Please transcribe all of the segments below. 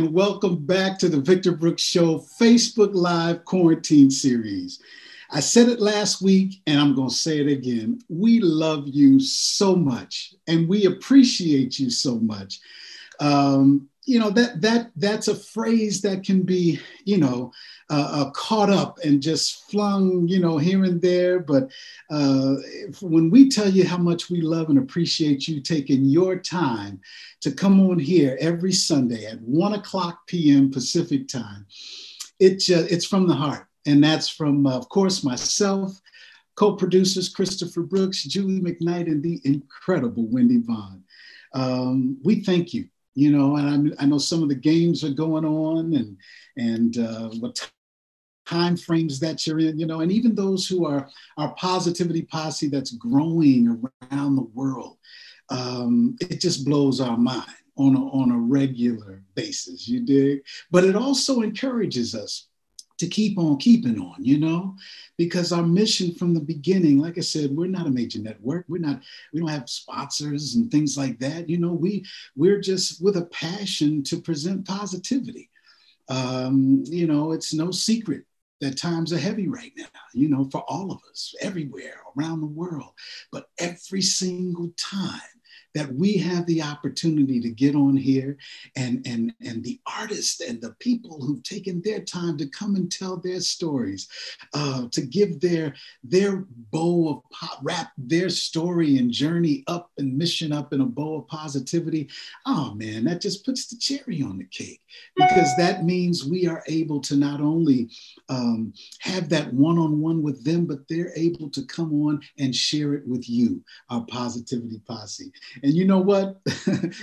and welcome back to the Victor Brooks Show Facebook Live Quarantine Series. I said it last week and I'm going to say it again. We love you so much and we appreciate you so much. That's a phrase that can be, caught up and just flung, here and there. But when we tell you how much we love and appreciate you taking your time to come on here every Sunday at 1:00 p.m. Pacific time, it's from the heart. And that's from, of course, myself, co-producers Christopher Brooks, Julie McKnight, and the incredible Wendy Vaughn. We thank you. And I know some of the games are going on and what time frames that you're in, and even those who are our positivity posse that's growing around the world. It just blows our mind on a regular basis, you dig? But it also encourages us to keep on keeping on, because our mission from the beginning, like I said, we're not a major network. We don't have sponsors and things like that. We're just with a passion to present positivity. It's no secret that times are heavy right now, for all of us, everywhere around the world. But every single time that we have the opportunity to get on here and the artists and the people who've taken their time to come and tell their stories, to give their bow of wrap their story and journey up and mission up in a bow of positivity. Oh man, that just puts the cherry on the cake, because that means we are able to not only have that one-on-one with them, but they're able to come on and share it with you, our positivity posse. And you know what?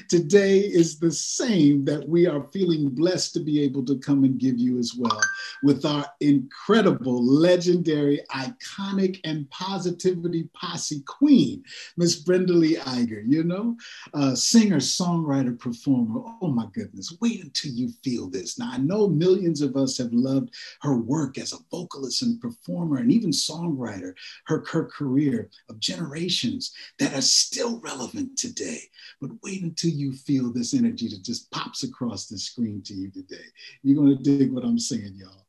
Today is the same that we are feeling blessed to be able to come and give you as well, with our incredible, legendary, iconic, and positivity posse queen, Miss Brenda Lee Eager, singer, songwriter, performer. Oh my goodness, wait until you feel this. Now, I know millions of us have loved her work as a vocalist and performer and even songwriter, her career of generations that are still relevant today. But wait until you feel this energy that just pops across the screen to you today. You're going to dig what I'm saying, y'all.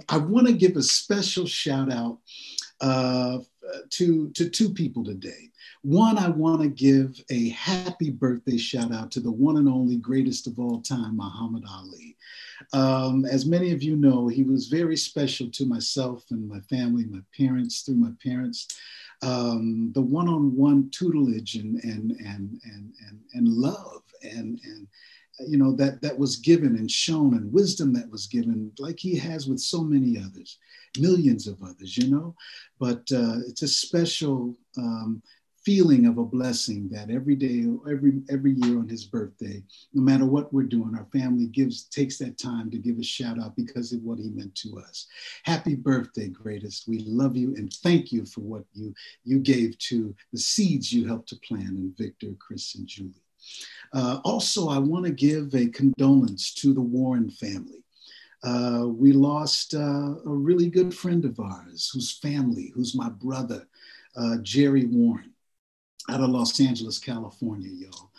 I want to give a special shout out to two people today. One, I want to give a happy birthday shout out to the one and only greatest of all time, Muhammad Ali. As many of you know, he was very special to myself and my family, my parents, through my parents. The one-on-one tutelage and love and that was given and shown, and wisdom that was given, like he has with so many others, millions of others, but it's a special feeling of a blessing that every day, every year on his birthday, no matter what we're doing, our family takes that time to give a shout out because of what he meant to us. Happy birthday, greatest. We love you and thank you for what you gave to the seeds you helped to plant in Victor, Chris, and Julie. Also, I want to give a condolence to the Warren family. We lost a really good friend of ours, who's my brother, Jerry Warren, out of Los Angeles, California, y'all.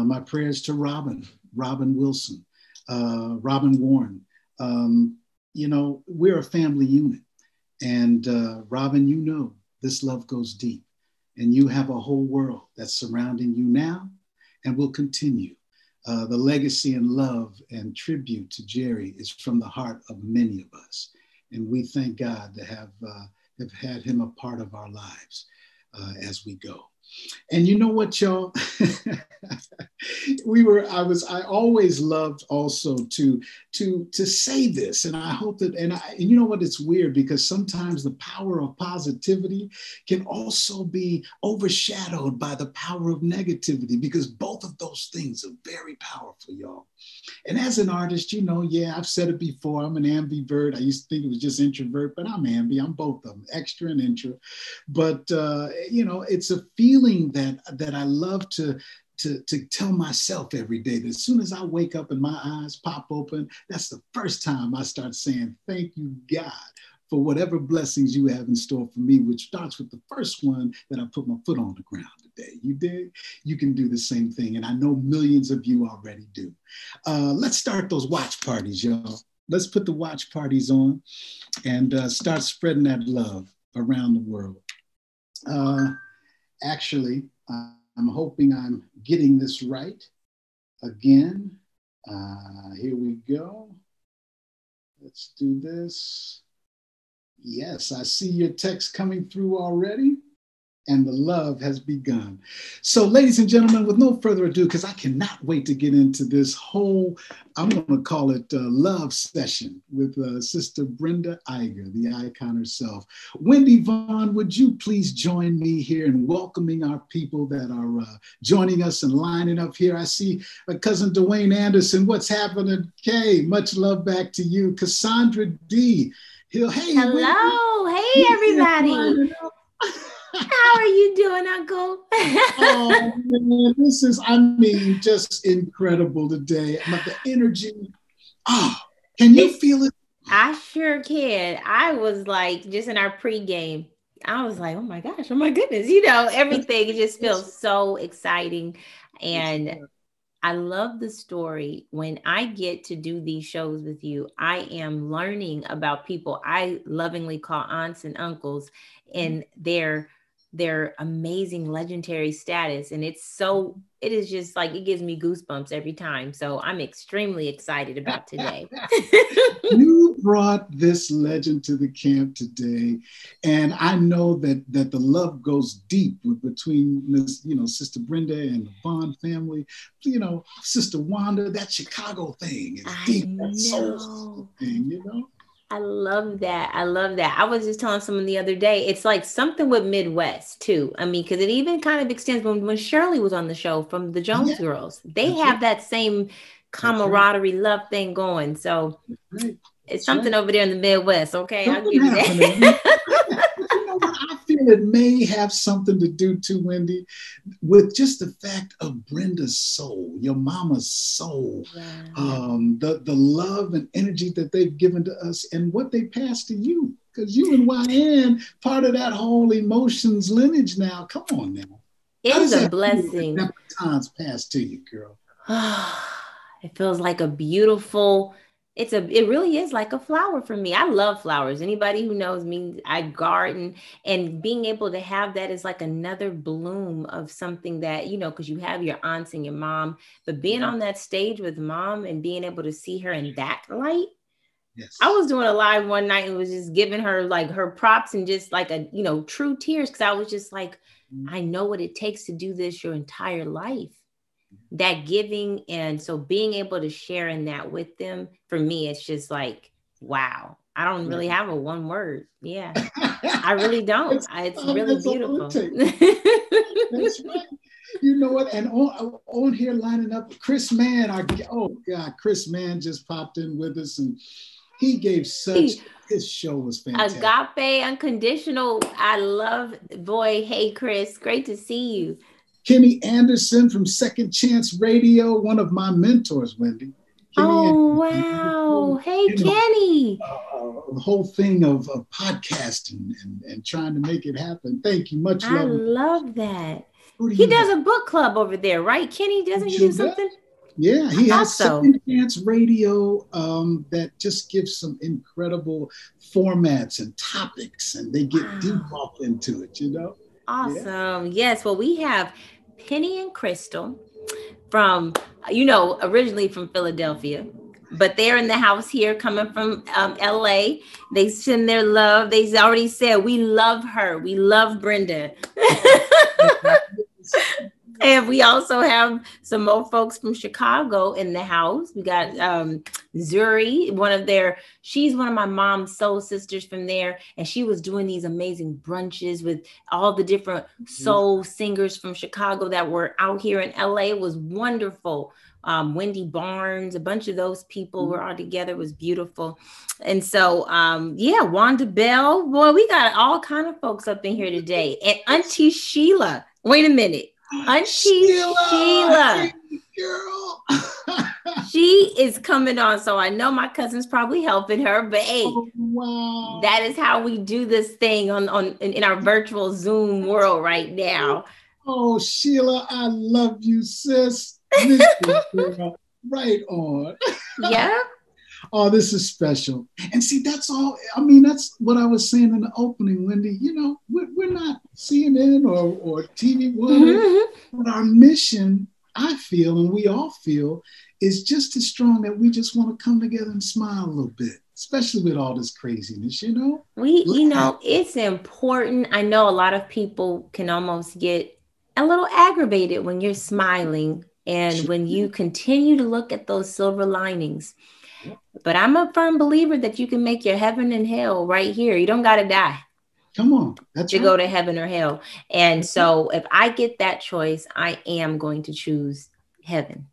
My prayers to Robin Wilson, Robin Warren. We're a family unit. And Robin, this love goes deep. And you have a whole world that's surrounding you now and will continue. The legacy and love and tribute to Jerry is from the heart of many of us. And we thank God to have had him a part of our lives as we go. And you know what, y'all? I always loved also to say this, and I hope that, and you know what, it's weird because sometimes the power of positivity can also be overshadowed by the power of negativity, because both of those things are very powerful, y'all. And as an artist, I've said it before, I'm an ambivert. I used to think it was just introvert, but I'm ambi. I'm both of them, extra and intro. But, it's a feeling that I love to tell myself every day that as soon as I wake up and my eyes pop open, that's the first time I start saying, thank you, God, for whatever blessings you have in store for me, which starts with the first one that I put my foot on the ground today. You did? You can do the same thing. And I know millions of you already do. Let's start those watch parties, y'all. Let's put the watch parties on and start spreading that love around the world. Actually, I'm hoping I'm getting this right. Again, here we go. Let's do this. Yes, I see your text coming through already, and the love has begun. So, ladies and gentlemen, with no further ado, because I cannot wait to get into this whole, I'm going to call it love session with Sister Brenda Eager, the icon herself. Wendy Vaughn, would you please join me here in welcoming our people that are joining us and lining up here? I see cousin Dwayne Anderson. What's happening? Kay, much love back to you. Cassandra D. Hey, hello. Wendy. Hey, everybody. How are you doing, Uncle? Oh, man, this is, just incredible today. The energy. Can you feel it? I sure can. I was like, just in our pregame, I was like, oh my gosh, oh my goodness. Everything just feels so exciting. And I love the story. When I get to do these shows with you, I am learning about people I lovingly call aunts and uncles and their amazing legendary status. And it is just like, it gives me goosebumps every time. So I'm extremely excited about today. You brought this legend to the camp today. And I know that the love goes deep between this, Sister Brenda and the Vaughn family, Sister Wanda. That Chicago thing is deep, that soul thing, I love that. I was just telling someone the other day, it's like something with Midwest too. Because it even kind of extends when Shirley was on the show from the Jones Girls. They have that same camaraderie, love thing going. So it's something over there in the Midwest. Okay, I'll give you that. I feel it may have something to do too, Wendy, with just the fact of Brenda's soul, your mama's soul, the love and energy that they've given to us and what they passed to you. Because you and YN, part of that whole emotions lineage now. Come on now. It's a blessing. That baton's passed to you, girl. It feels like a beautiful... It really is like a flower for me. I love flowers. Anybody who knows me, I garden, and being able to have that is like another bloom of something that, because you have your aunts and your mom, but being on that stage with mom and being able to see her in that light. Yes. I was doing a live one night and was just giving her like her props and just like true tears. Cause I was just like, I know what it takes to do this your entire life. That giving. And so being able to share in that with them, for me, it's just like, wow. I don't really have a one word. Yeah, I really don't. It's really beautiful. That's right. You know what? And on here lining up, Chris Mann, Chris Mann just popped in with us and he gave his show was fantastic. Agape, unconditional. I love, boy. Hey, Chris, great to see you. Kenny Anderson from Second Chance Radio, one of my mentors, Wendy. Wow. Hey, Kenny. The whole thing of podcasting and trying to make it happen. Thank you. Much love. I love that. He does a book club over there, right? Kenny, doesn't he do something? Yeah, he has Second Chance Radio that just gives some incredible formats and topics, and they get deep off into it, Awesome. Yeah. Yes. Well, we have Penny and Crystal from, originally from Philadelphia, but they're in the house here coming from LA. They send their love. They already said, we love her. We love Brenda. And we also have some more folks from Chicago in the house. We got Zuri, she's one of my mom's soul sisters from there. And she was doing these amazing brunches with all the different soul singers from Chicago that were out here in LA. It was wonderful. Wendy Barnes, a bunch of those people were all together. It was beautiful. And so, Wanda Bell, boy, we got all kind of folks up in here today. And Auntie Sheila, wait a minute. Auntie Sheila. Hey, girl. She is coming on, so I know my cousin's probably helping her, but hey, Oh, wow. that is how we do this thing in our virtual Zoom world right now. Oh, Sheila, I love you, sis. Miss you, girl. Right on. Yeah. Oh, this is special. And see, that's all. I mean, that's what I was saying in the opening, Wendy. You know, we're not CNN or TV One, but our mission, I feel, and we all feel, is just as strong that we just want to come together and smile a little bit, especially with all this craziness, you know? It's important. I know a lot of people can almost get a little aggravated when you're smiling and when you continue to look at those silver linings. But I'm a firm believer that you can make your heaven and hell right here. You don't got to die. Come on. That's to right. go to heaven or hell. And so if I get that choice, I am going to choose heaven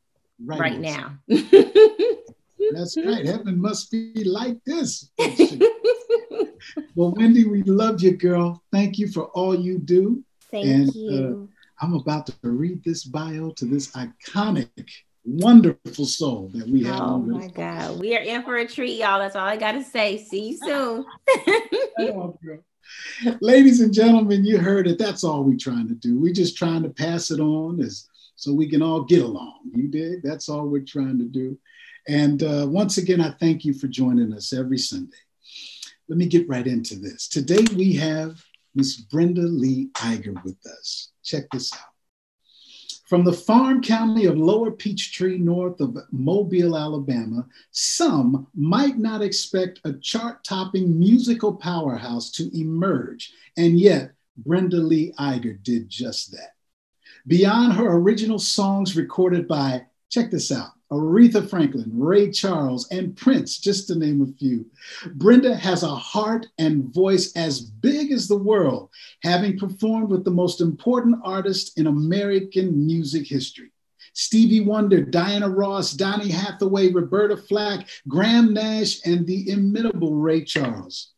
right now. That's right. Heaven must be like this. Well, Wendy, we love you, girl. Thank you for all you do. Thank you. I'm about to read this bio to this iconic, wonderful soul that we have. Oh my God. We are in for a treat, y'all. That's all I got to say. See you soon. Right on, girl. Ladies and gentlemen, you heard it. That's all we're trying to do. We're just trying to pass it on so we can all get along. You dig? That's all we're trying to do. And once again, I thank you for joining us every Sunday. Let me get right into this. Today we have Miss Brenda Lee Eager with us. Check this out. From the farm county of Lower Peachtree, north of Mobile, Alabama, some might not expect a chart-topping musical powerhouse to emerge, and yet Brenda Lee Eager did just that. Beyond her original songs recorded by, check this out, Aretha Franklin, Ray Charles, and Prince, just to name a few, Brenda has a heart and voice as big as the world, having performed with the most important artists in American music history. Stevie Wonder, Diana Ross, Donny Hathaway, Roberta Flack, Graham Nash, and the inimitable Ray Charles.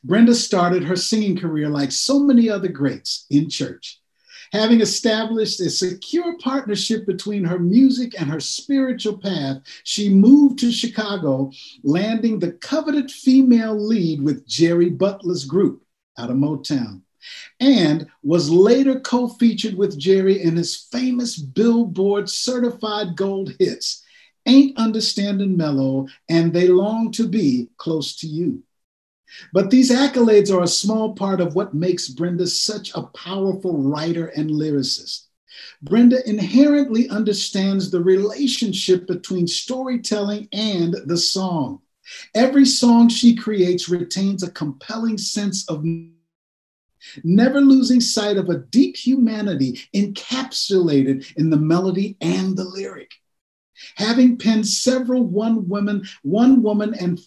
Brenda started her singing career like so many other greats in church. Having established a secure partnership between her music and her spiritual path, she moved to Chicago, landing the coveted female lead with Jerry Butler's group out of Motown, and was later co-featured with Jerry in his famous Billboard certified gold hits, Ain't Understanding Mellow, and They Long to Be Close to You. But these accolades are a small part of what makes Brenda such a powerful writer and lyricist. Brenda inherently understands the relationship between storytelling and the song. Every song she creates retains a compelling sense of never losing sight of a deep humanity encapsulated in the melody and the lyric. Having penned several one woman and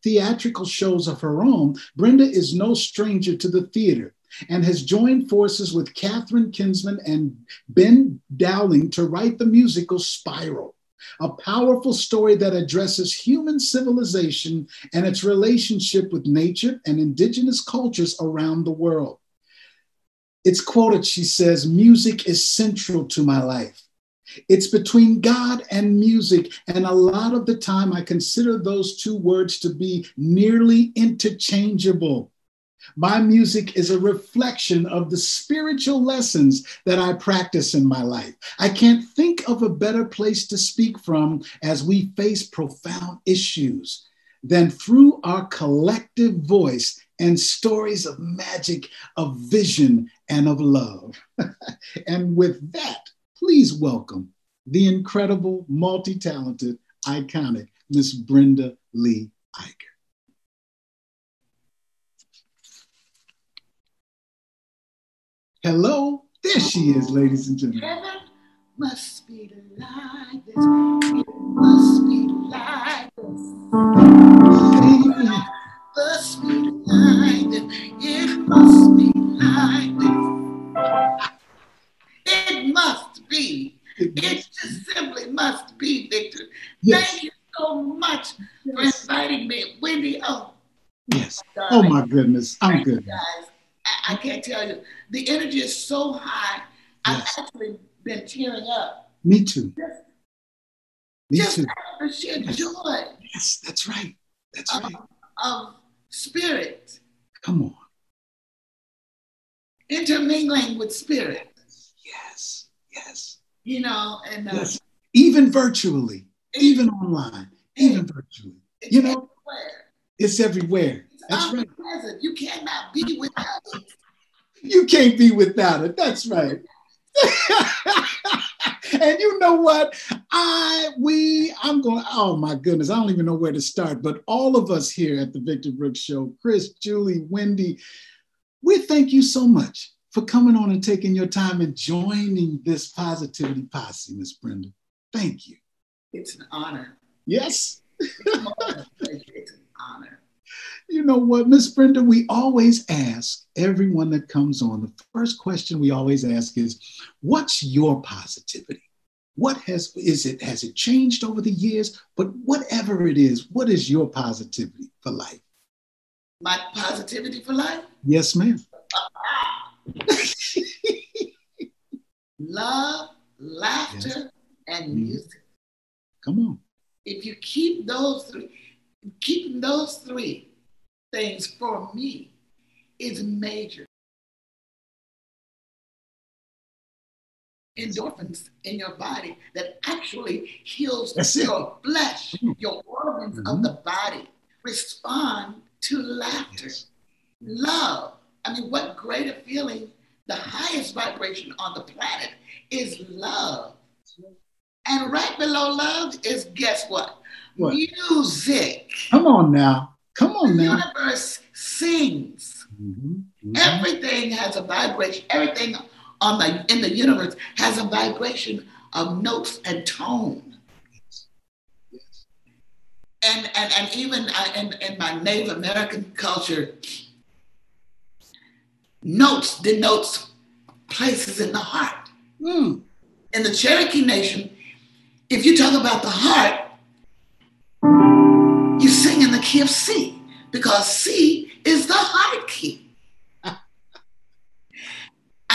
theatrical shows of her own, Brenda is no stranger to the theater and has joined forces with Katherine Kinsman and Ben Dowling to write the musical Spiral, a powerful story that addresses human civilization and its relationship with nature and indigenous cultures around the world. It's quoted, she says, "Music is central to my life. It's between God and music, and a lot of the time I consider those two words to be nearly interchangeable. My music is a reflection of the spiritual lessons that I practice in my life. I can't think of a better place to speak from as we face profound issues than through our collective voice and stories of magic, of vision, and of love." And with that, please welcome the incredible, multi-talented, iconic Miss Brenda Lee Eager. Hello, there she is, ladies and gentlemen. Heaven must be like this. It must be like this. Must be like this. It must be like this. It must be. It just simply must be, Victor. Yes. Thank you so much for inviting me, Wendy. Oh, yes. Oh my goodness. I'm good. Guys, I can't tell you. The energy is so high. Yes. I've actually been tearing up. Me too. Me just too. have the sheer joy. Yes, that's right. That's right. Of spirit. Come on. Intermingling with spirit. Yes, yes. You know, and yes. Even virtually, even online, even virtually. You know, everywhere. It's everywhere. That's right. You cannot be without it. You can't be without it. That's right. And you know what? I'm going, oh my goodness, I don't even know where to start. But all of us here at the Victor Brooks Show, Chris, Julie, Wendy, we thank you so much for coming on and taking your time and joining this Positivity Posse, Miss Brenda. Thank you. It's an honor. Yes. It's an honor. You know what, Miss Brenda, we always ask everyone that comes on, the first question we always ask is, what's your positivity? Has it changed over the years? But whatever it is, what is your positivity for life? My positivity for life? Yes, ma'am. Love, laughter, and music. Come on. If you keep keeping those three things for me is major. Endorphins in your body that actually heals your flesh, your organs of the body respond to laughter, love. I mean, what greater feeling, the highest vibration on the planet is love. And right below love is, guess what? Music. Come on now. Come on now. The universe sings. Everything has a vibration. Everything in the universe has a vibration of notes and tone. Yes. And even in my Native American culture, notes denotes places in the heart. In the Cherokee Nation, if you talk about the heart, you sing in the key of C, because C is the heart key. I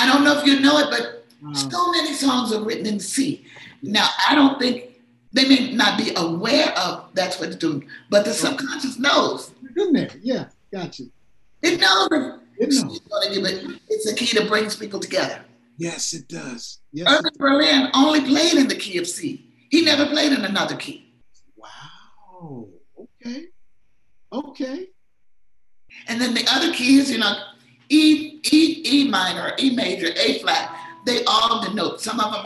don't know if you know it, but so many songs are written in C. Now, I don't think, they may not be aware of that's what it's doing, but the subconscious knows. It's in there, yeah, gotcha. It knows that it's a key that brings people together. Yes, it does. Yes, Irving Berlin only played in the key of C. He never played in another key. Wow. Okay. And then the other keys, E minor, E major, A flat, they all denote. Some of them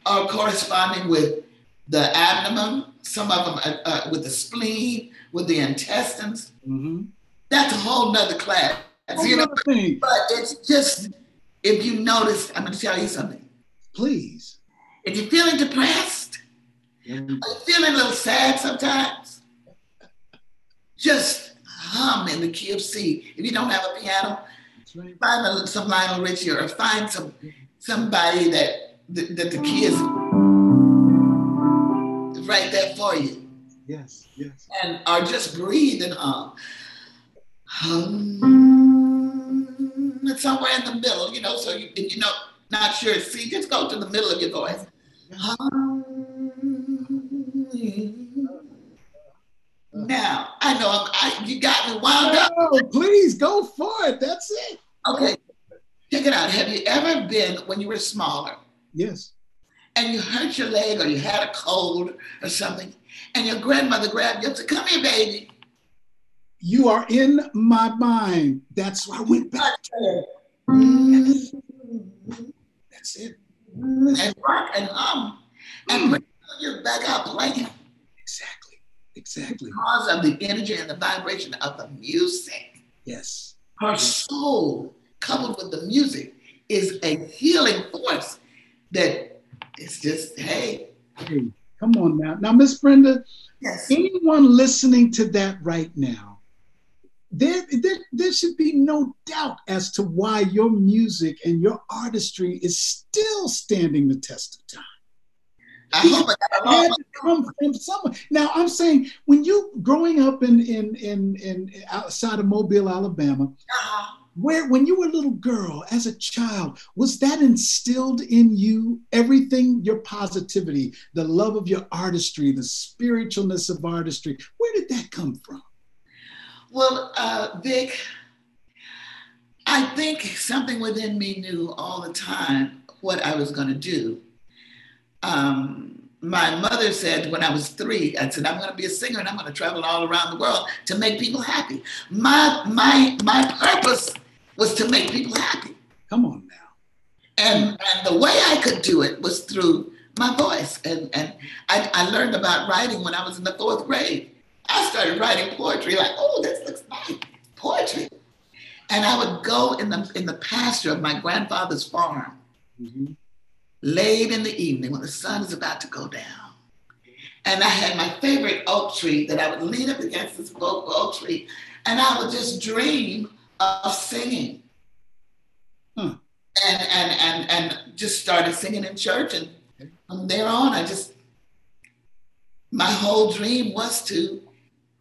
are corresponding with the abdomen, some of them are with the spleen, with the intestines. That's a whole nother class. But it's just, if you notice, I'm going to tell you something. Please. If you're feeling depressed, or you're feeling a little sad sometimes, just hum in the key of C. If you don't have a piano, find some Lionel Richie, or find somebody that the key is right there for you. Yes. Or just breathe and hum. It's somewhere in the middle, so if you're not sure it's C, just go to the middle of your voice. Now, I know you got me wound up. Oh, please go for it. That's it. Okay, check it out. Have you ever been, when you were smaller? Yes. And you hurt your leg, or you had a cold or something, and your grandmother grabbed you and said, "Come here, baby." You are in my mind. That's why I went back. That's it. And rock and hum and bring you back out playing. Exactly. Because of the energy and the vibration of the music. Yes. Her soul, coupled with the music, is a healing force that it's just, hey. Come on now. Now, Miss Brenda, yes. Anyone listening to that right now, there should be no doubt as to why your music and your artistry is still standing the test of time. I hope it had to come from someone. Now, I'm saying, when you growing up in outside of Mobile, Alabama, when you were a little girl, as a child, was that instilled in you? Everything, your positivity, the love of your artistry, the spiritualness of artistry, where did that come from? Well, Vic, I think something within me knew all the time what I was going to do. My mother said when I was 3, I said, I'm going to be a singer and I'm going to travel all around the world to make people happy. My purpose was to make people happy. Come on now. And the way I could do it was through my voice. And I learned about writing when I was in the 4th grade. I started writing poetry like, oh, this looks nice, poetry. And I would go in the pasture of my grandfather's farm, late in the evening when the sun is about to go down. And I had my favorite oak tree that I would lean up against this oak tree, and I would just dream of singing. And just started singing in church. And from there on, my whole dream was to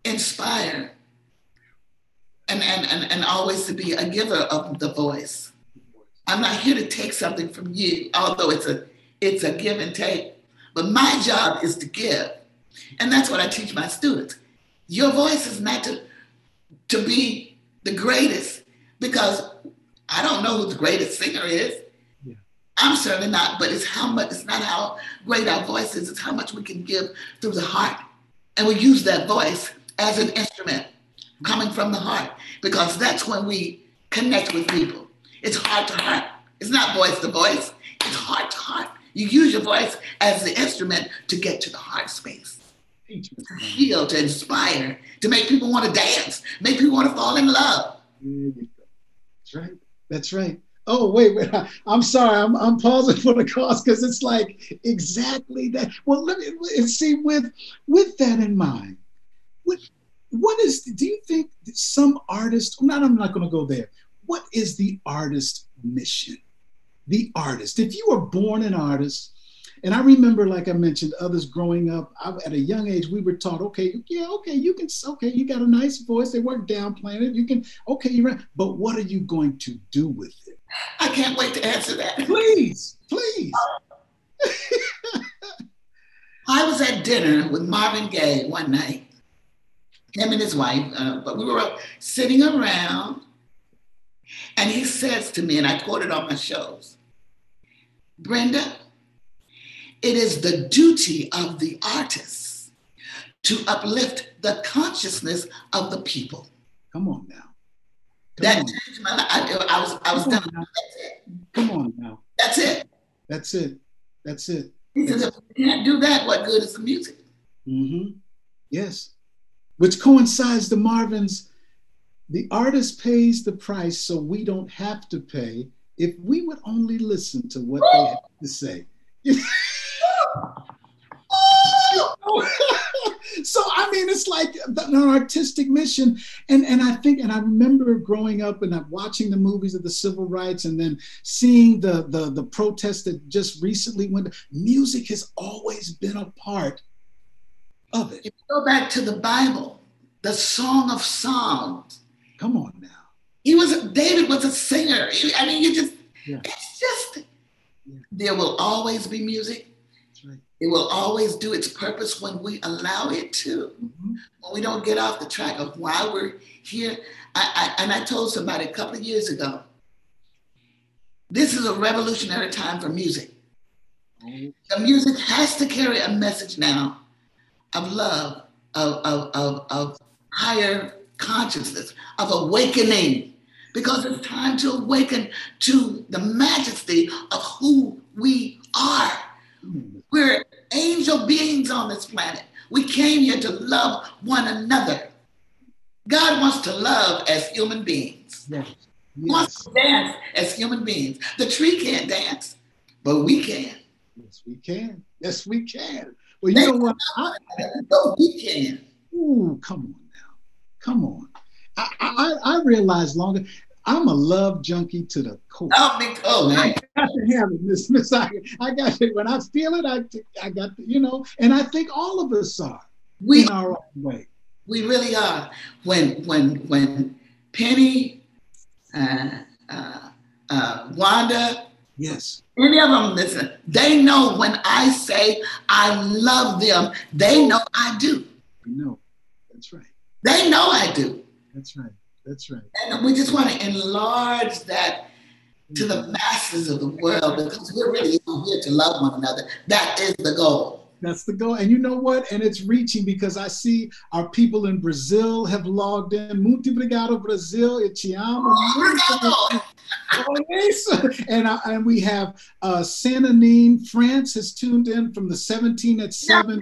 inspire and always to be a giver of the voice. I'm not here to take something from you, although it's a give and take. But my job is to give. And that's what I teach my students. Your voice is not to be the greatest, because I don't know who the greatest singer is. Yeah. I'm certainly not, but it's not how great our voice is, it's how much we can give through the heart. And we use that voice as an instrument coming from the heart, because that's when we connect with people. It's heart to heart. It's not voice to voice, it's heart to heart. You use your voice as the instrument to get to the heart space, to heal, to inspire, to make people want to dance, make people want to fall in love. That's right. That's right. Oh, wait. I'm sorry. I'm pausing for the cause because it's like exactly that. Well, let me see with that in mind. Do you think that some artist, I'm not going to go there. What is the artist mission? The artist. If you were born an artist, and I remember, like I mentioned, others growing up, at a young age, we were taught, you got a nice voice. They weren't downplaying it. You're right. But what are you going to do with it? I can't wait to answer that. Please. I was at dinner with Marvin Gaye one night, him and his wife, but we were sitting around, and he says to me, and I quote it on my shows, Brenda, it is the duty of the artist to uplift the consciousness of the people. Come on now. That changed my life. I was done. That's it. Come on now. That's it. That's it. That's it. He said, if we can't do that, what good is the music? Mm-hmm. Yes. Which coincides to Marvin's, the artist pays the price so we don't have to pay if we would only listen to what they have to say. So, I mean, it's like an artistic mission. And I remember growing up and watching the movies of the civil rights and then seeing the protests that just recently went. Music has always been a part of it. If you go back to the Bible, the Song of Songs. Come on now. David was a singer. It's just, there will always be music. That's right. It will always do its purpose when we allow it to. Mm-hmm. When we don't get off the track of why we're here. I told somebody a couple of years ago, this is a revolutionary time for music. Mm-hmm. The music has to carry a message now of love, of higher consciousness, of awakening, because it's time to awaken to the majesty of who we are. We're angel beings on this planet. We came here to love one another. God wants to love as human beings. Yes. He wants to dance as human beings. The tree can't dance, but we can. Yes, we can. Yes, we can. Well, you know what? We can. Ooh, come on now. Come on. I realized longer, I'm a love junkie to the core. Oh, me too, man. I got to have it, Miss. I got it. When I feel it, I got to, and I think all of us are in our own way. We really are. When Penny Wanda. Yes. Any of them, listen, they know when I say I love them, they know I do. No, that's right. They know I do. That's right. That's right. And we just want to enlarge that to the masses of the world, because we're really here to love one another. That is the goal. That's the goal. And you know what? And it's reaching, because I see our people in Brazil have logged in. Muito obrigado, Brazil. E te amo. And we have Sananine, France has tuned in from the 17 at 7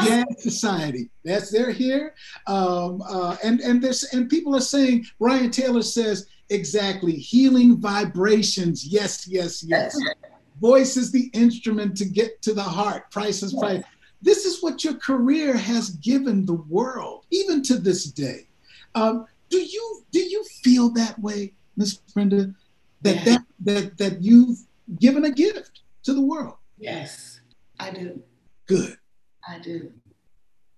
Jazz Society. They're here. And people are saying, Brian Taylor says, exactly, healing vibrations. Yes, yes, yes. Voice is the instrument to get to the heart. Price is price. This is what your career has given the world, even to this day. Do you feel that way, Miss Brenda? That you've given a gift to the world? Yes, I do. Good. I do.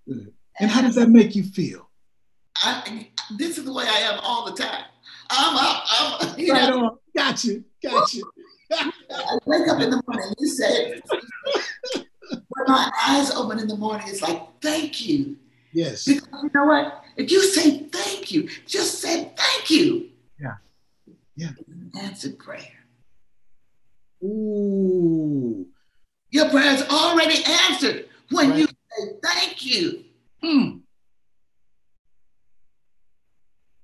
Good. And how does that make you feel? This is the way I am all the time. I'm up. Right on. Got you. I wake up in the morning, you say it. When my eyes open in the morning, it's like, thank you. Yes. Because you know what? If you say thank you, just say thank you. Yeah. Yeah. It's an answered prayer. Ooh. Your prayer is already answered when you say thank you.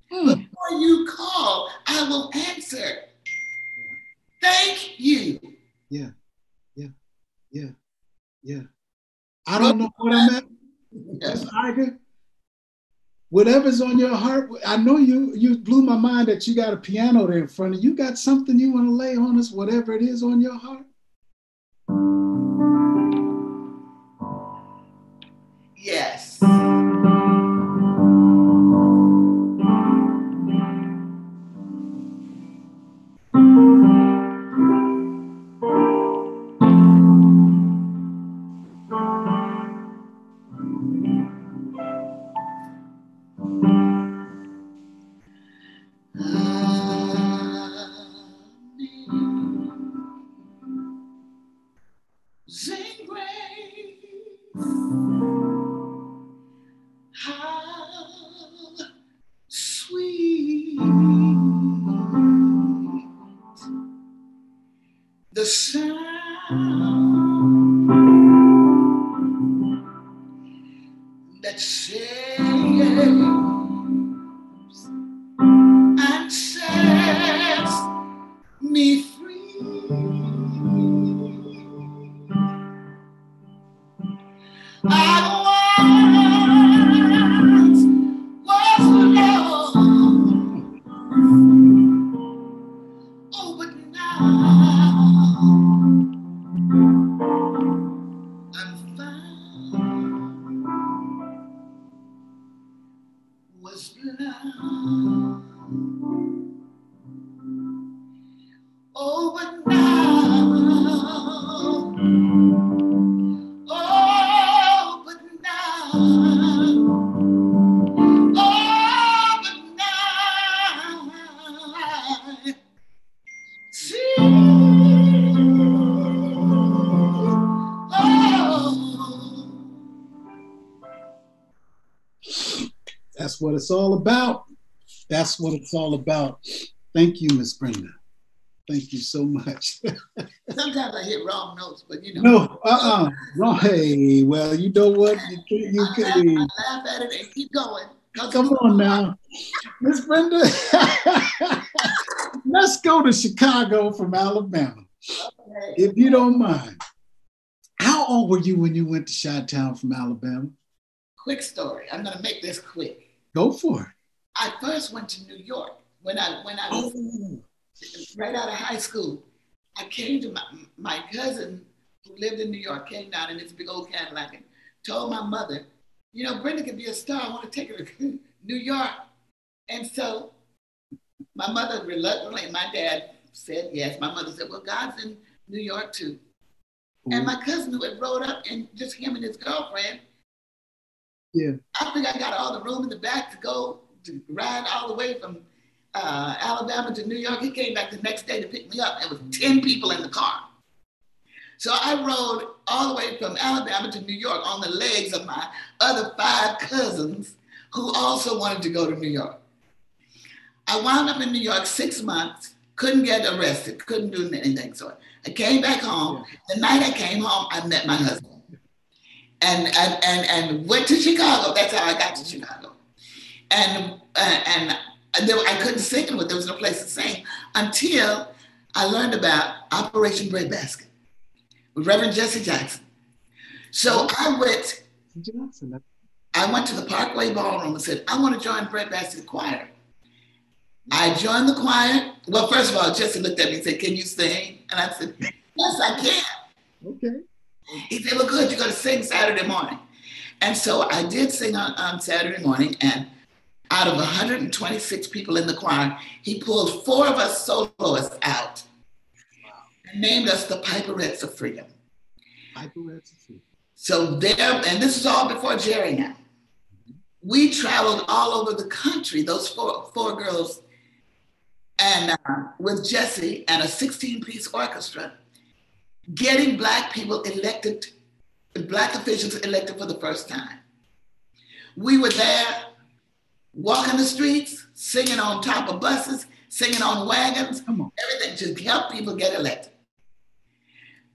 Before you call, I will answer. Thank you. Yeah. I don't know what I'm at. Miss Eager. Whatever's on your heart, I know you blew my mind that you got a piano there in front of you. You got something you want to lay on us, whatever it is on your heart? Yes. Sing grace, how sweet the sound that saves and sets me free. I once was lost, oh, but now I'm found, was blind, oh, but now. That's what it's all about. That's what it's all about. Thank you, Miss Brenda. Thank you so much. Sometimes I hit wrong notes, but you know. No, wrong. Hey, well, you know what? I laugh at it and keep going. Come on now. Miss Brenda, let's go to Chicago from Alabama, if you don't mind. How old were you when you went to Chi-Town from Alabama? Quick story. I'm going to make this quick. Go for it. I first went to New York when I was right out of high school. I came to my cousin who lived in New York, came down in this big old Cadillac and told my mother, you know, Brenda could be a star. I want to take her to New York. And so my mother reluctantly, my dad said yes. My mother said, well, God's in New York too. And my cousin who had rode up, and just him and his girlfriend, I think I got all the room in the back to go to ride all the way from Alabama to New York. He came back the next day to pick me up. There was 10 people in the car. So I rode all the way from Alabama to New York on the legs of my other 5 cousins who also wanted to go to New York. I wound up in New York 6 months, couldn't get arrested, couldn't do anything. So I came back home. The night I came home, I met my husband and went to Chicago. That's how I got to Chicago. And I couldn't sing with, there was no place to sing until I learned about Operation Breadbasket with Reverend Jesse Jackson. So I went to the Parkway Ballroom and said, I want to join Breadbasket Choir. I joined the choir. Well, first of all, Jesse looked at me and said, can you sing? And I said, yes, I can. Okay. He said, well, good, you're going to sing Saturday morning. And so I did sing on Saturday morning, and out of 126 people in the choir, he pulled 4 of us soloists out and named us the Piperettes of Freedom. Piperettes of Freedom. So there, and this is all before Jerry now. We traveled all over the country, those four girls, and with Jesse and a 16-piece orchestra, getting Black people elected, Black officials elected for the first time. We were there, walking the streets, singing on top of buses, singing on wagons, everything to help people get elected.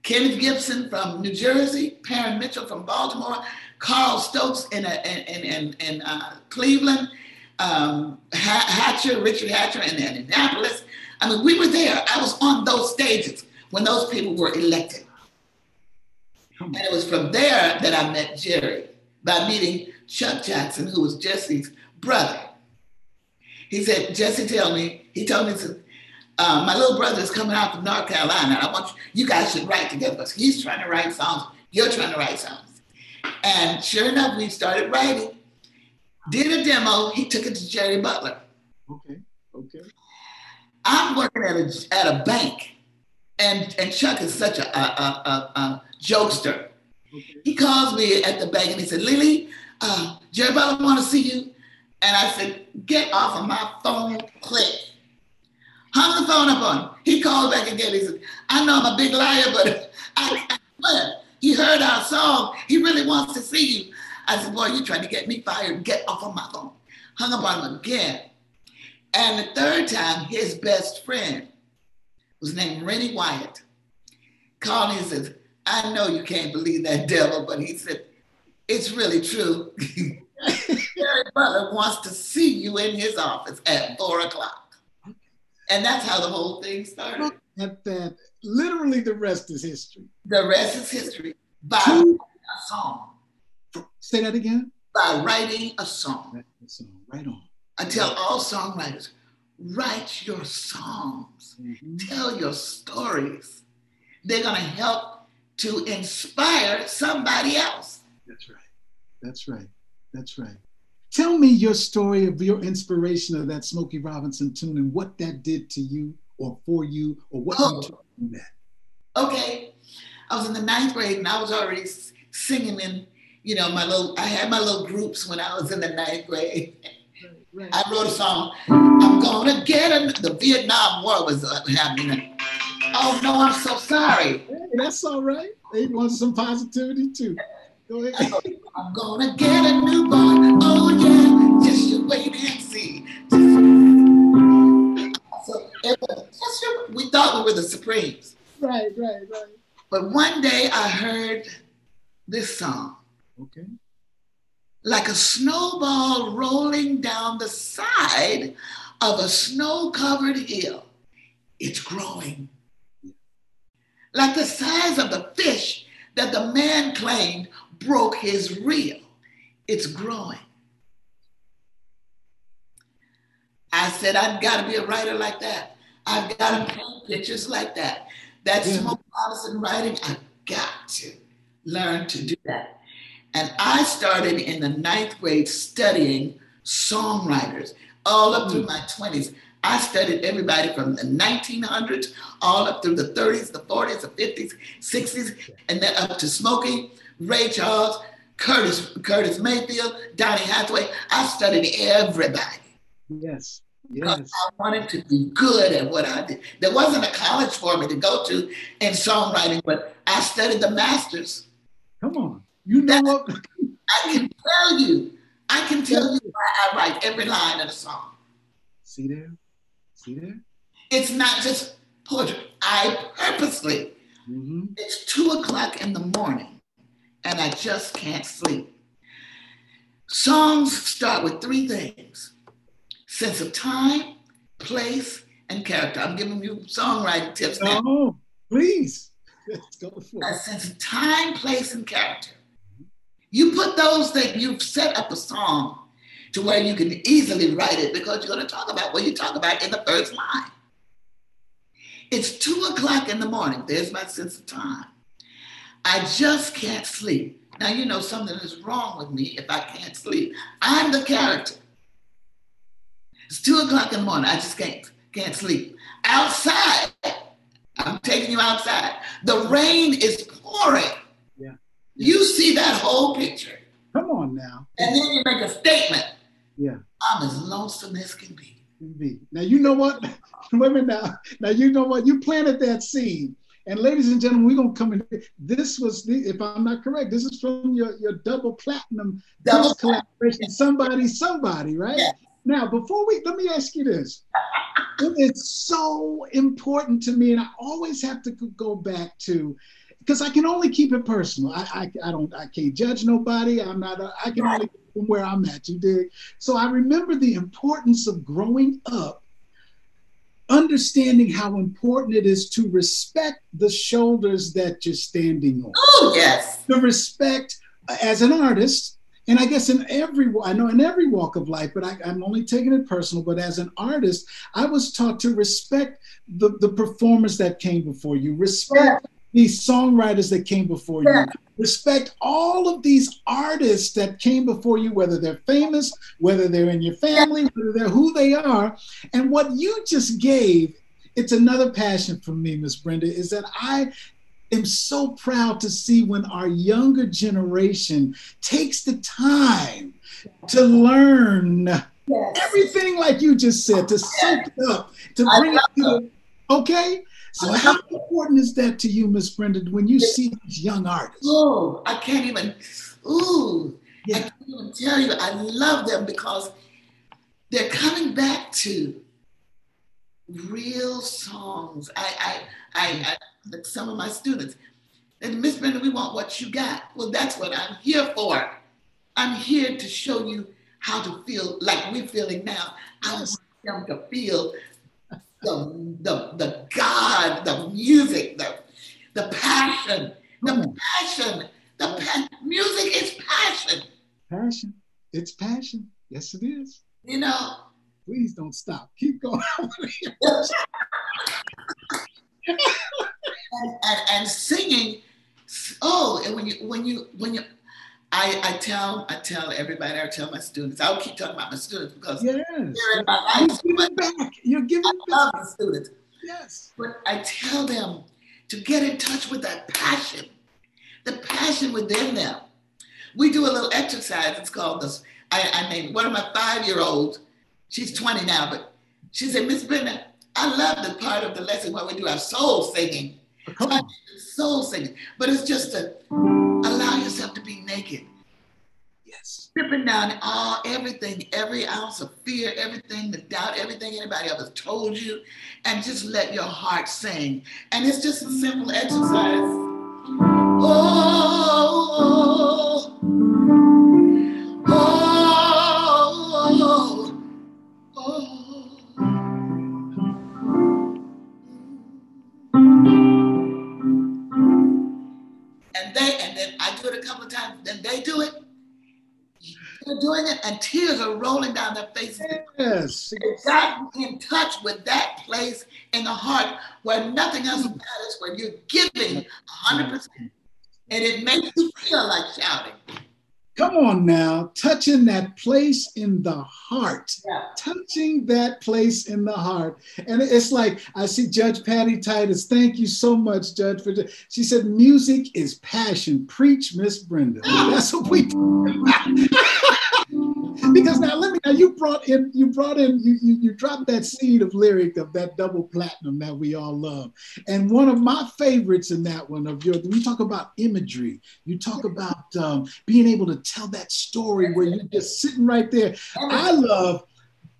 Kenneth Gibson from New Jersey, Perrin Mitchell from Baltimore, Carl Stokes in Cleveland, Richard Hatcher in Indianapolis. I mean, we were there. I was on those stages when those people were elected. And it was from there that I met Jerry, by meeting Chuck Jackson, who was Jesse's brother. He said, Jesse he told me, he said, my little brother is coming out from North Carolina, and you guys should write together, because he's trying to write songs, you're trying to write songs. And sure enough, we started writing, did a demo, he took it to Jerry Butler. Okay. I'm working at a bank, and Chuck is such a jokester. Okay. He calls me at the bank and he said, Lily, Jerry Butler want to see you. And I said, get off of my phone, click. Hung the phone up on him. He called back again. He said, I know I'm a big liar, but I swear, he heard our song. He really wants to see you. I said, boy, you're trying to get me fired. Get off of my phone. Hung up on him again. And the third time, his best friend was named Rennie Wyatt. Called me and says, I know you can't believe that devil, but he said, it's really true. Jerry Butler wants to see you in his office at 4:00. And that's how the whole thing started. At that, literally the rest is history. The rest is history. By writing a song. Say that again? By writing a song. Right on. I tell all songwriters, write your songs. Mm-hmm. Tell your stories. They're going to help to inspire somebody else. That's right. Tell me your story of your inspiration of that Smokey Robinson tune and what that did to you or for you or what you took from that. Okay. I was in the 9th grade and I was already singing in, I had my little groups when I was in the 9th grade. Right. I wrote a song, I'm gonna get the Vietnam War was happening. Oh no, I'm so sorry. Hey, that's all right. They want some positivity too. Go ahead. I'm gonna get a new boy. Oh yeah, just you wait and see. So we thought we were the Supremes. Right. But one day I heard this song. Okay. Like a snowball rolling down the side of a snow-covered hill. It's growing. Like the size of the fish that the man claimed broke his reel. It's growing. I said, I've got to be a writer like that. I've got to paint pictures like that. That Smokey Robinson writing, I've got to learn to do that. And I started in the 9th grade studying songwriters all up through my 20s. I studied everybody from the 1900s all up through the 30s, the 40s, the 50s, 60s, and then up to Smokey, Ray Charles, Curtis Mayfield, Donny Hathaway. I studied everybody. Yes. because Yes. I wanted to be good at what I did. There wasn't a college for me to go to in songwriting, but I studied the masters. Come on. You know what? I can tell you why I write every line of the song. See there? See there? It's not just poetry. I purposely, it's 2:00 in the morning and I just can't sleep. Songs start with 3 things: sense of time, place, and character. I'm giving you songwriting tips now. Oh, please. Let's go for it. A sense of time, place, and character. You put those things, you've set up a song to where you can easily write it because you're going to talk about what you talk about in the first line. It's 2:00 in the morning. There's my sense of time. I just can't sleep. Now, you know something is wrong with me if I can't sleep. I'm the character. It's 2:00 in the morning. I just can't sleep. Outside, I'm taking you outside. The rain is pouring. Yeah. You see that whole picture. Come on now. And then you make a statement. Yeah. I'm as lonesome as can be. Now, you know what? Wait a minute now. Now, you know what? You planted that seed. And ladies and gentlemen, we're going to come in. This was, if I'm not correct, this is from your double platinum collaboration, Somebody, right? Yeah. Now, let me ask you this. It's so important to me, and I always have to go back to, because I can only keep it personal. I can't judge nobody. I can only from where I'm at, you dig? So I remember the importance of growing up, understanding how important it is to respect the shoulders that you're standing on. Oh, yes. To respect as an artist, and I guess in every walk of life, but I'm only taking it personal, but as an artist, I was taught to respect the performers that came before you, respect these songwriters that came before you, respect all of these artists that came before you, whether they're famous, whether they're in your family, whether they're who they are. And what you just gave, it's another passion for me, Miss Brenda, is that I am so proud to see when our younger generation takes the time to learn everything like you just said, to soak it up, to bring it to, okay? So how important is that to you, Miss Brenda, when you see these young artists? Oh, I can't even tell you. I love them because they're coming back to real songs. I like some of my students, and Miss Brenda, we want what you got. Well, that's what I'm here for. I'm here to show you how to feel like we're feeling now. I want them to feel the God, the music, the passion, music is passion. Passion, it's passion. Yes, it is. You know. Please don't stop. Keep going. and singing. Oh, and when you, I tell everybody, I tell my students, I'll keep talking about my students because they're in my life. You're giving back. I love my students. Yes. But I tell them to get in touch with that passion, the passion within them. We do a little exercise. It's called this. I named one of my 5-year-olds. She's 20 now, but she said, Miss Brenda, I love the part of the lesson where we do our soul singing. Soul singing. But it's just to allow yourself to be naked. Yes. Stripping down everything, every ounce of fear, everything, the doubt, everything anybody else has told you, and just let your heart sing. And it's just a simple exercise. Oh, oh, oh, oh. And then I do it a couple of times, then they do it. They're doing it, and tears are rolling down their faces. Yes. They got in touch with that place in the heart where nothing else matters, where you're giving 100%. And it makes you feel like shouting. Come on now, touching that place in the heart. Yeah. Touching that place in the heart. And it's like, I see Judge Patty Titus. Thank you so much, Judge. She said, music is passion. Preach, Miss Brenda. That's what we do. Because now you dropped that seed of lyric of that double platinum that we all love. And one of my favorites in that one of yours, we talk about imagery. You talk about being able to tell that story where you're just sitting right there. I love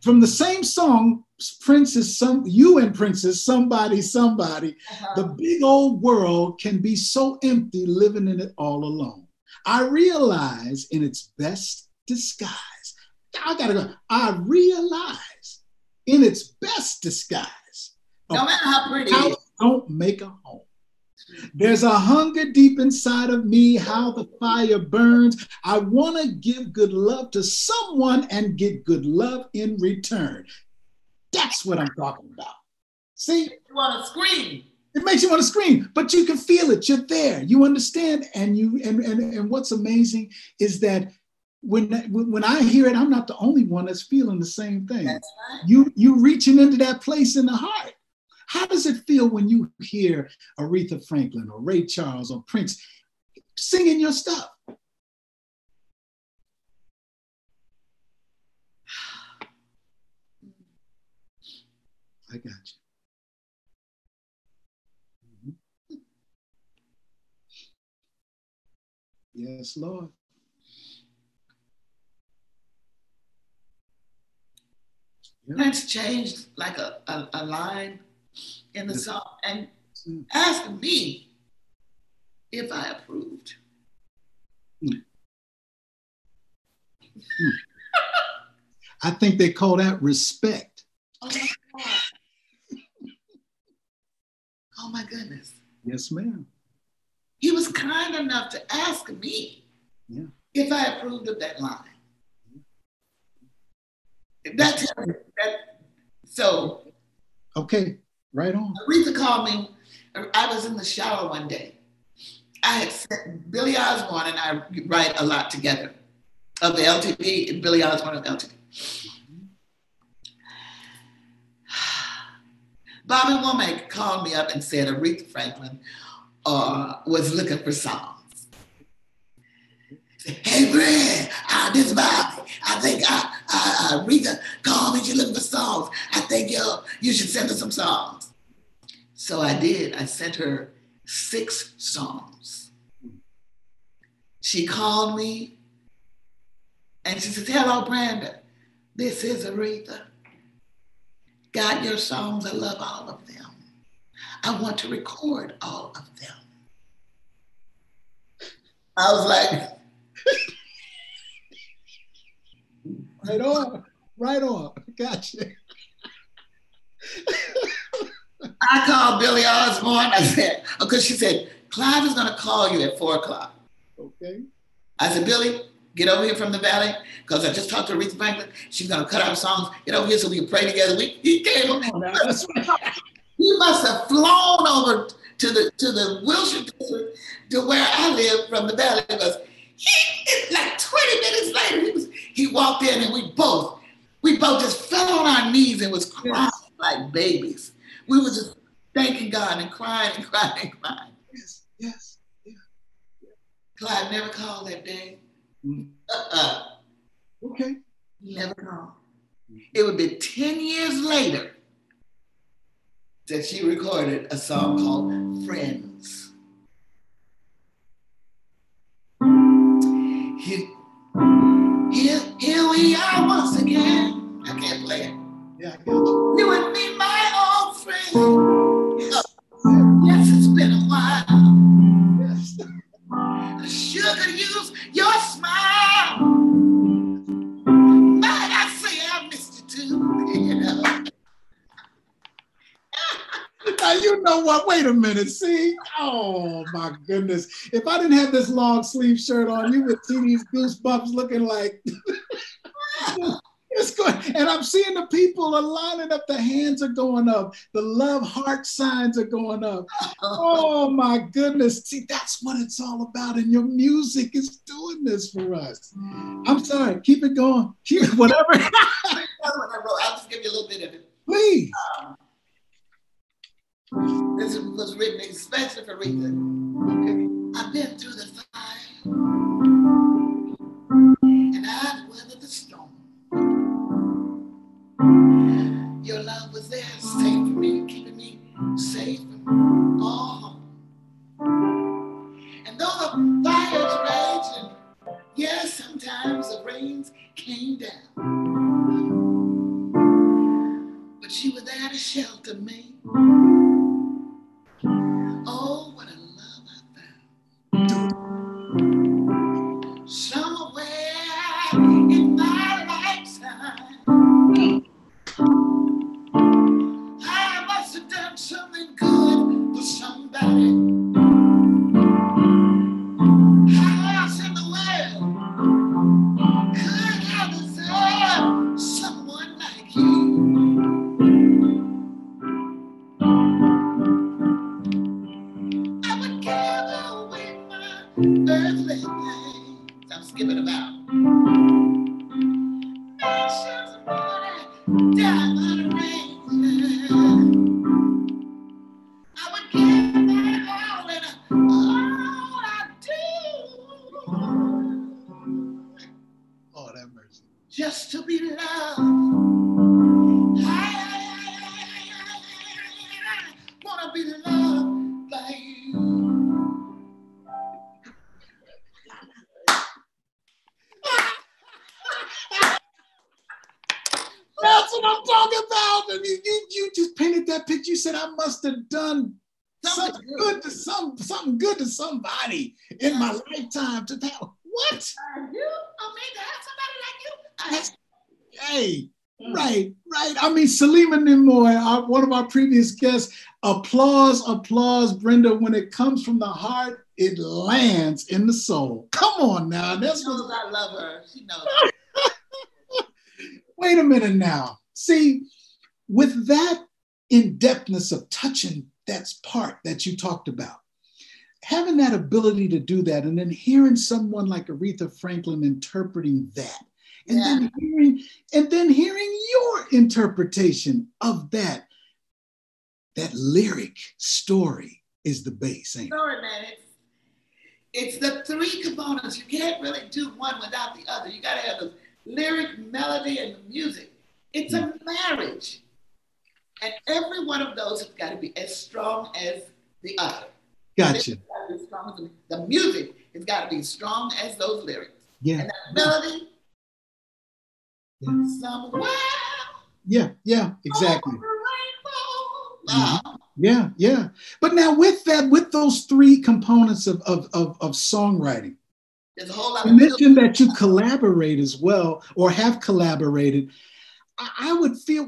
from the same song, Princess, you and Princess, somebody, the big old world can be so empty living in it all alone. I realize in its best disguise. I realize in its best disguise. No matter how pretty it is. Don't make a home. There's a hunger deep inside of me, how the fire burns. I want to give good love to someone and get good love in return. That's what I'm talking about. See? You want to scream. It makes you want to scream, but you can feel it. You're there. You understand. And what's amazing is that when I hear it, I'm not the only one that's feeling the same thing. That's right. You reaching into that place in the heart. How does it feel when you hear Aretha Franklin or Ray Charles or Prince singing your stuff? I got you. Yes, Lord. Prince changed like a line in the song and asked me if I approved. I think they call that respect. Oh my God. Oh my goodness. Yes, ma'am. He was kind enough to ask me if I approved of that line. So. Okay, right on. Aretha called me. I was in the shower one day. I had sent Billy Osborne and I write a lot together of the LTP and Billy Osborne of LTP. Bobby Womack called me up and said Aretha Franklin was looking for songs. Hey, Brad, this is Bobby. I think Aretha called me. She's looking for songs. I think you should send her some songs. So I did. I sent her 6 songs. She called me and she said, hello, Brenda. This is Aretha. Got your songs. I love all of them. I want to record all of them. I was like, right on. Gotcha. I called Billy Osborne. I said, because she said, Clive is going to call you at 4:00. Okay. I said, Billy, get over here from the valley, because I just talked to Aretha Franklin. She's going to cut our songs. Get over here so we can pray together. He came over. He must have flown over to the Wilshire district to where I live from the valley, because like 20 minutes later, he walked in and we both just fell on our knees and was crying like babies. We were just thanking God and crying and crying and crying. Yes. Clyde never called that day. Okay. Never called. It would be 10 years later that she recorded a song called Friends. Here we are once again. I can't play it. Yeah, I got you. You and me, my old friend. Yes, it's been a while. Yes. I sure could use your smile. Might I say I missed you too, you know. Now, you know what? Wait a minute. See? Oh, my goodness. If I didn't have this long sleeve shirt on, you would see these goosebumps looking like... It's good. And I'm seeing the people are lining up. The hands are going up. The love heart signs are going up. Oh, my goodness. See, that's what it's all about. And your music is doing this for us. I'm sorry. Keep it going. Keep it, whatever. I'll just give you a little bit of it. Please. This was written especially for Rita. Okay. I've been through the fire and I've weathered the storm. was there safe for me, keeping me safe from all harm. And though the fires raged, and yes, sometimes the rains came down, but she was there to shelter me. Oh, what a love I found. Somewhere in my lifetime, I must have done something good for somebody. How else in the world could I deserve someone like you? I would give away my earthly things. I'm skipping about. Mansions, money, diamond rings. I would give that all and all I do. Oh, that mercy. Just to be loved. I wanna be loved by you. That's what I'm talking about. I mean, you just painted that picture. You said I must have done something good to somebody in my lifetime. To that, what? You? Oh, maybe I have somebody like you. Hey, right. I mean, Salima Nimoy, one of our previous guests. Applause, Brenda. When it comes from the heart, it lands in the soul. Come on now. She knows I love her. She knows. Wait a minute now. See, with that in-depthness of touching that part that you talked about, having that ability to do that, and then hearing someone like Aretha Franklin interpreting that, and then hearing your interpretation of that lyric story is the base, ain't it? Sorry, man. It's the three components. You can't really do one without the other. You got to have the lyric, melody, and the music. It's a marriage. And every one of those has got to be as strong as the other. Gotcha. The music has got to be as strong as those lyrics. Yeah. And that melody, somewhere. Yeah, exactly. Over the rainbow. Yeah. But now with those three components of songwriting, there's a whole lot you of mentioned that you collaborate as well, or have collaborated. I would feel,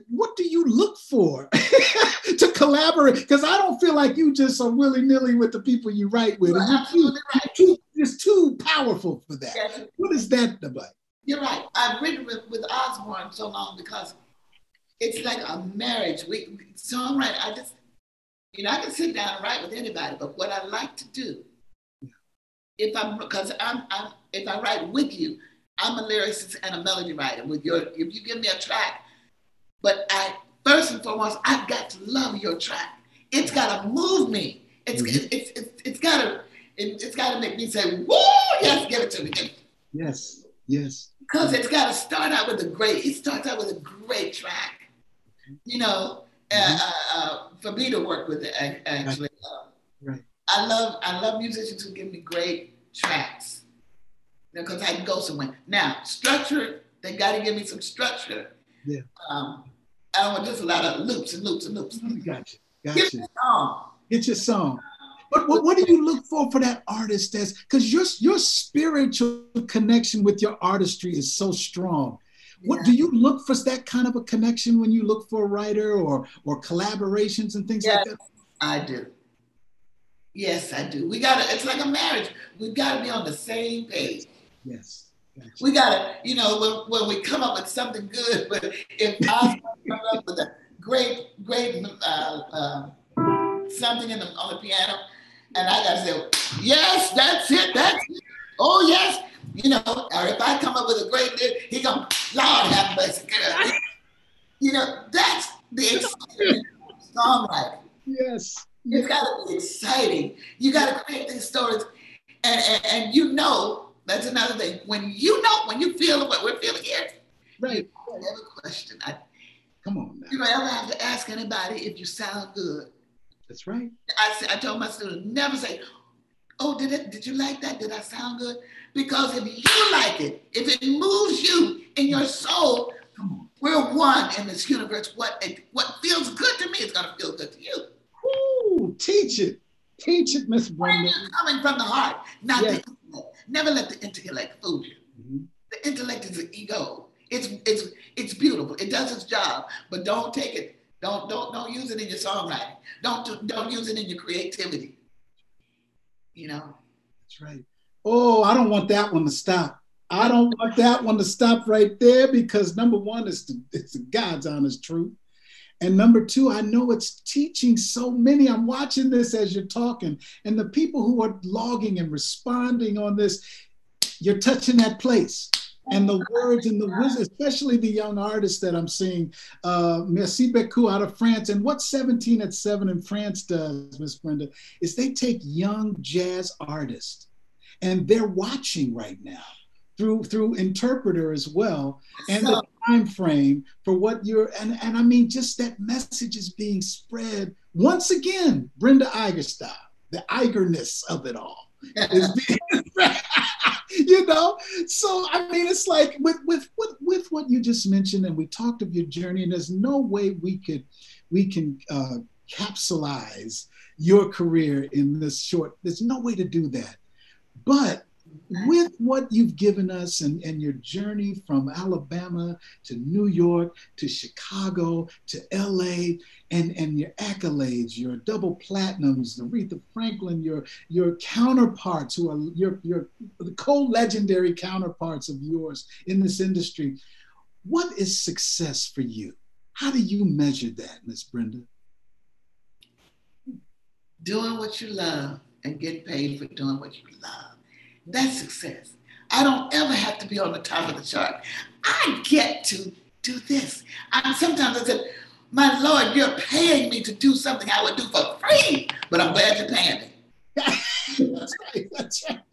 what do you look for to collaborate? Because I don't feel like you just are willy-nilly with the people you write with. You're absolutely right. It's too powerful for that. Yes. What is that about? You're right. I've written with Osborne so long because it's like a marriage. Songwriting, I can sit down and write with anybody, but what I like to do, if I write with you, I'm a lyricist and a melody writer. If you give me a track, but first and foremost, I've got to love your track. It's got to move me. It's got to make me say, "Woo! Yes, give it to me." Yes. Because it's got to start out with a great track. You know, for me to work with it, actually. Right. I love musicians who give me great tracks, because I can go somewhere. Now, structure, they got to give me some structure. Yeah. I don't want just a lot of loops and loops and loops. Gotcha. Get your song. Get your song. But what do you look for that artist? Because your spiritual connection with your artistry is so strong. What do you look for, that kind of a connection when you look for a writer or collaborations and things like that? I do. Yes, I do. It's like a marriage. We've got to be on the same page. Yes. Gotcha. We got to, when we come up with something good, but if I come up with a great something on the piano, and I got to say, yes, that's it. Oh, yes. Or if I come up with a great lyric, he goes, Lord have mercy, girl. That's the excitement of songwriting. Yes. It's got to be exciting. You got to create these stories. And that's another thing. When you feel what we're feeling here, right. you don't have a question. Come on now. You don't ever have to ask anybody if you sound good. That's right. I told my students, never say, oh, did you like that? Did I sound good? Because if you like it, if it moves you in your soul, we're one in this universe. What feels good to me is going to feel good to you. Ooh, teach it, Miss Brenda. Coming from the heart, not the intellect. Never let the intellect fool you. Mm-hmm. The intellect is an ego. It's beautiful. It does its job, but don't take it. Don't use it in your songwriting. Don't use it in your creativity. You know. That's right. Oh, I don't want that one to stop. I don't want that one to stop right there, because number one, it's the God's honest truth. And number two, I know it's teaching so many. I'm watching this as you're talking, and the people who are logging and responding on this, you're touching that place. And the words and the wisdom, especially the young artists that I'm seeing, Merci beaucoup out of France. And what 17 at 7 in France does, Miss Brenda, is they take young jazz artists, and they're watching right now through interpreter as well, and the time frame for what you're, and I mean, just that message is being spread once again, Brenda Eager style, the Eigerness of it all is being spread. You know, so I mean, it's like with what you just mentioned, and we talked of your journey, and there's no way we can capsulize your career in this short. There's no way to do that. But with what you've given us and your journey from Alabama to New York to Chicago to LA, and your accolades, your double platinums, the Aretha Franklin, your counterparts who are your co-legendary counterparts of yours in this industry, what is success for you? How do you measure that, Miss Brenda? Doing what you love and getting paid for doing what you love. That's success. I don't ever have to be on the top of the chart. I get to do this. Sometimes I said, my Lord, you're paying me to do something I would do for free, but I'm glad you're paying me. That's right. That's right.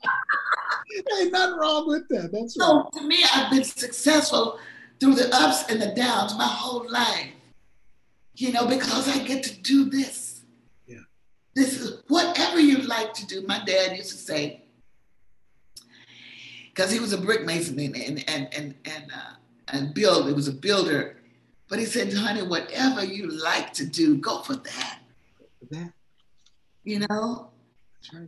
Ain't nothing wrong with that. That's right. So to me, I've been successful through the ups and the downs my whole life, you know, because I get to do this. Yeah. This is whatever you like to do. My dad used to say, because he was a brick mason and build. He was a builder, but he said, "Honey, whatever you like to do, go for that." You know.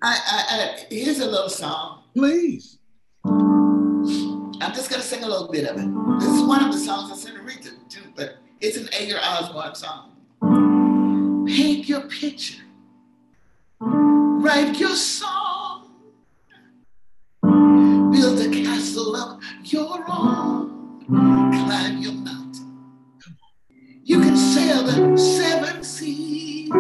Right. Here's a little song. Please. I'm just gonna sing a little bit of it. This is one of the songs I sent Aretha to, but it's an Edgar Osborne song. Paint your picture, write your song. Build a castle of your own. Climb your mountain. You can sail the 7 seas.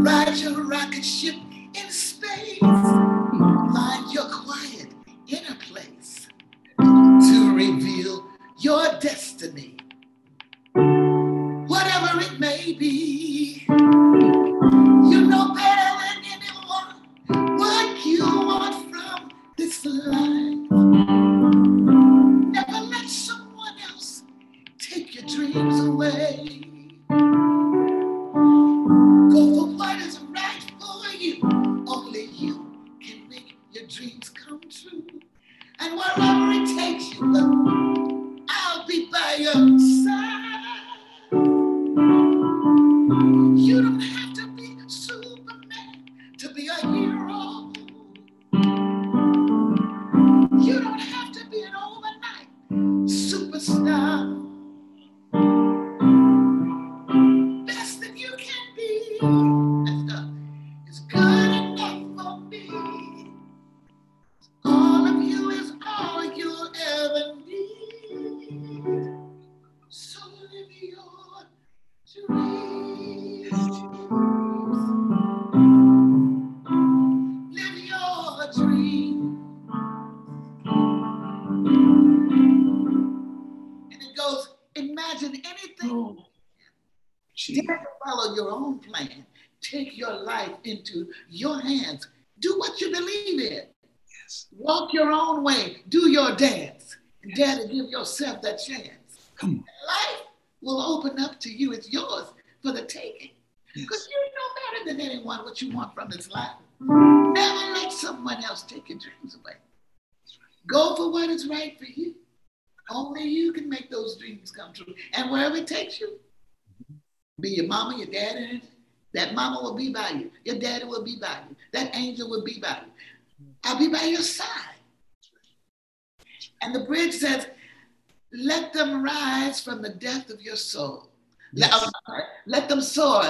Ride your rocket ship in space. Find your quiet inner place to reveal your destiny. Whatever it may be, you know better than anyone what you want from this life. Never let someone else take your dreams away. Go for what is right for you. Only you can make your dreams come true. And wherever it takes you, I'll be by your side. You don't have to be Superman to be a hero. You don't have to be an overnight superstar. Best that you can be. It's good enough for me. All of you is all you'll ever need. So live your dreams. Live your dreams. And it goes, imagine anything. Dare to follow your own plan. Take your life into your hands. Do what you believe in. Yes. Walk your own way. Do your dance. Dare to give yourself that chance. Come on. Life will open up to you. It's yours for the taking. Because Yes. you know better than anyone what you want from this life. Never let someone else take your dreams away. Go for what is right for you. Only you can make those dreams come true. And wherever it takes you, be your mama, your daddy, that mama will be by you. Your daddy will be by you. That angel will be by you. I'll be by your side. And the bridge says, let them rise from the depth of your soul. Yes. Let them soar.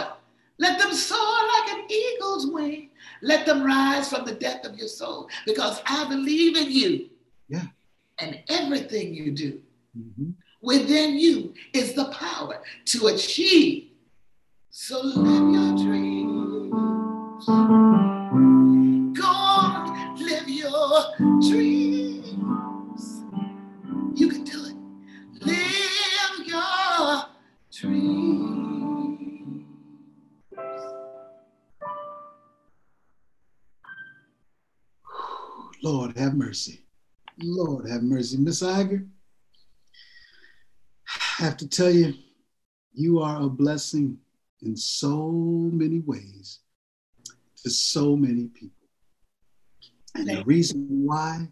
Let them soar like an eagle's wing. Let them rise from the depth of your soul, because I believe in you. Yeah. And everything you do. Mm-hmm. Within you is the power to achieve. So live your dreams. Go on, live your dreams. You can do it. Live your dreams. Lord have mercy. Lord have mercy. Miss Iger, I have to tell you, you are a blessing in so many ways to so many people. And the reason why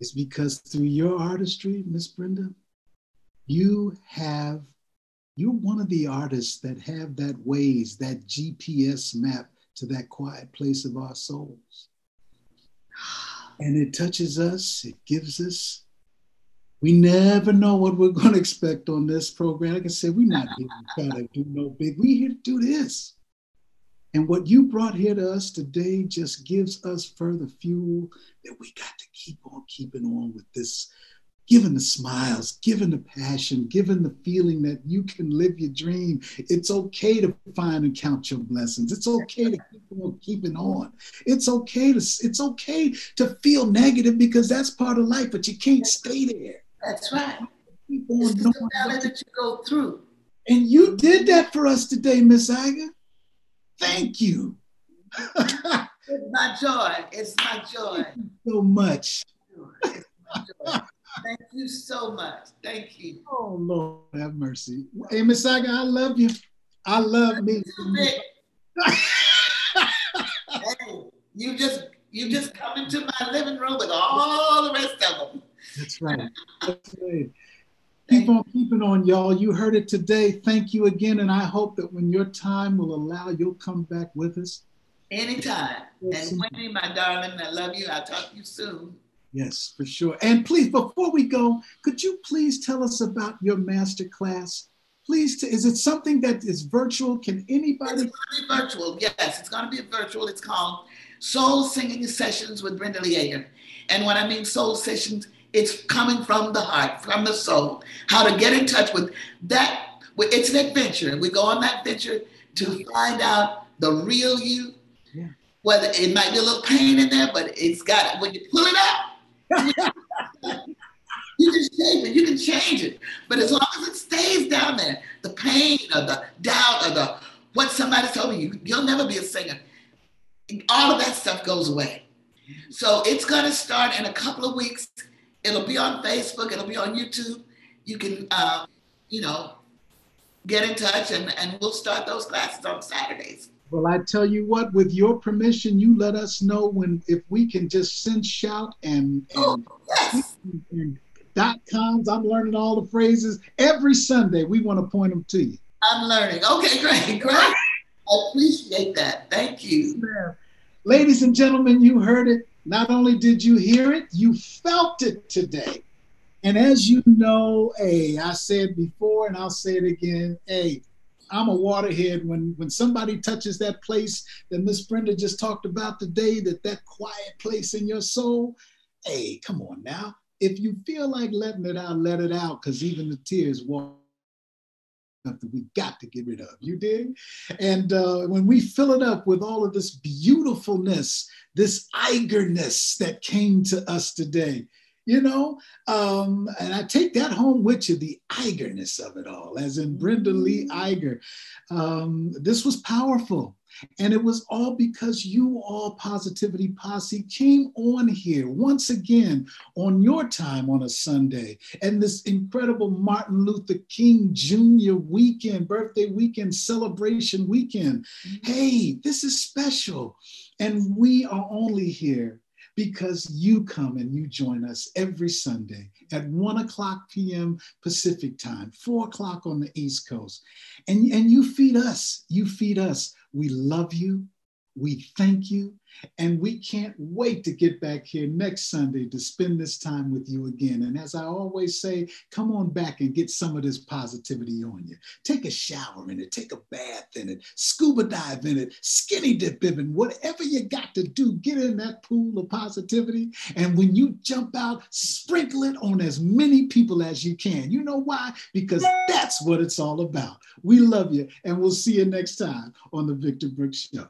is because through your artistry, Miss Brenda, you're one of the artists that have that Waze, that GPS map to that quiet place of our souls. And it touches us, it gives us. We never know what we're going to expect on this program. Like I said, we're not here to try to do no big. We're here to do this. And what you brought here to us today just gives us further fuel that we got to keep on keeping on with this, giving the smiles, giving the passion, giving the feeling that you can live your dream. It's okay to find and count your blessings. It's okay to keep on keeping on. It's okay to feel negative, because that's part of life, but you can't stay there. That's right. Keep It's on just knowing the valley that you go through. And you did that for us today, Miss Iger. Thank you. It's my joy. It's my joy. Thank you so much. It's my joy. Thank you so much. Thank you. Oh, Lord have mercy. Hey, Miss Iger, I love you. I love me. Hey, you just come into my living room with all the rest of them. That's right. That's right. Keep on keeping on, y'all. You heard it today. Thank you again. And I hope that when your time will allow, you'll come back with us. Anytime. And Wendy, my darling, I love you. I'll talk to you soon. Yes, for sure. And please, before we go, could you please tell us about your master class? Please, is it something that is virtual? Can anybody? It's going to be virtual. Yes, it's going to be virtual. It's called Soul Singing Sessions with Brenda Lee Eager. And when I mean soul sessions, it's coming from the heart, from the soul. How to get in touch with that. It's an adventure. We go on that adventure to find out the real you. Yeah. Whether it might be a little pain in there, but it's got it. When you pull it out, you can shape it, you can change it. But as long as it stays down there, the pain or the doubt or the what somebody told you, you'll never be a singer. All of that stuff goes away. So it's going to start in a couple of weeks. It'll be on Facebook. It'll be on YouTube. You can, get in touch, and we'll start those classes on Saturdays. Well, I tell you what, with your permission, you let us know if we can just send shout and yes. and .coms. I'm learning all the phrases. Every Sunday, we want to point them to you. I'm learning. Okay, great. I appreciate that. Thank you. Yes, ladies and gentlemen, you heard it. Not only did you hear it, you felt it today. And as you know, I said before and I'll say it again, I'm a waterhead. When somebody touches that place that Miss Brenda just talked about today, that quiet place in your soul, come on now. If you feel like letting it out, let it out, because even the tears walk something we got to get rid of. You dig? And when we fill it up with all of this beautifulness, this Igerness that came to us today, you know, and I take that home with you, the Eagerness of it all, as in Brenda Lee Eager. This was powerful. And it was all because you all, Positivity Posse, came on here once again on your time on a Sunday, and this incredible Martin Luther King Jr. weekend, birthday weekend, celebration weekend. Hey, this is special. And we are only here because you come and you join us every Sunday at 1:00 p.m. Pacific time, 4:00 on the East Coast. And you feed us, you feed us. We love you, we thank you, and we can't wait to get back here next Sunday to spend this time with you again. And as I always say, come on back and get some of this positivity on you. Take a shower in it, take a bath in it, scuba dive in it, skinny dip in it, whatever you got to do, get in that pool of positivity. And when you jump out, sprinkle it on as many people as you can. You know why? Because that's what it's all about. We love you, and we'll see you next time on the Victor Brooks Show.